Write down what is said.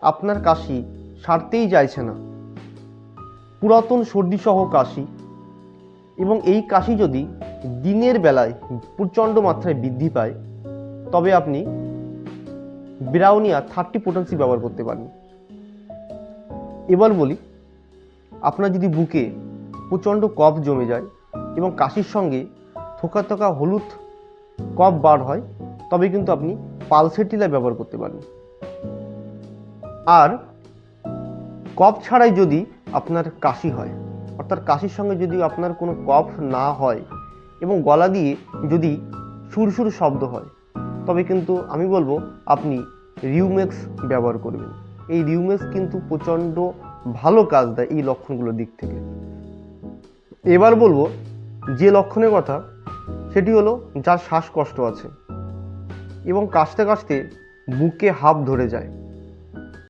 আপনার কাশি সারতেই চাইছে না, পুরাতন সর্দিসহ কাশি, এবং এই কাশি যদি দিনের বেলায় প্রচণ্ড মাত্রায় বৃদ্ধি পায়, তবে আপনি ব্রাউনিয়া 30 পোটেন্সি ব্যবহার করতে পারেন। এবার বলি, আপনার যদি বুকে প্রচণ্ড কফ জমে যায় এবং কাশির সঙ্গে থোকা থোকা হলুদ কফ বার হয়, তবে কিন্তু আপনি পালসেটিলা ব্যবহার করতে পারেন। আর কফ ছাড়াই যদি আপনার কাশি হয়, অর্থাৎ কাশির সঙ্গে যদি আপনার কোনো কফ না হয় এবং গলা দিয়ে যদি সুরসুর শব্দ হয়, তবে কিন্তু আমি বলবো আপনি রিউমেক্স ব্যবহার করবেন। এই রিউমেক্স কিন্তু প্রচণ্ড ভালো কাজ দেয় এই লক্ষণগুলোর দিক থেকে। এবার বলবো যে লক্ষণের কথা, সেটি হলো যার শ্বাসকষ্ট আছে এবং কাশতে কাশতে বুকে হাঁপ ধরে যায়,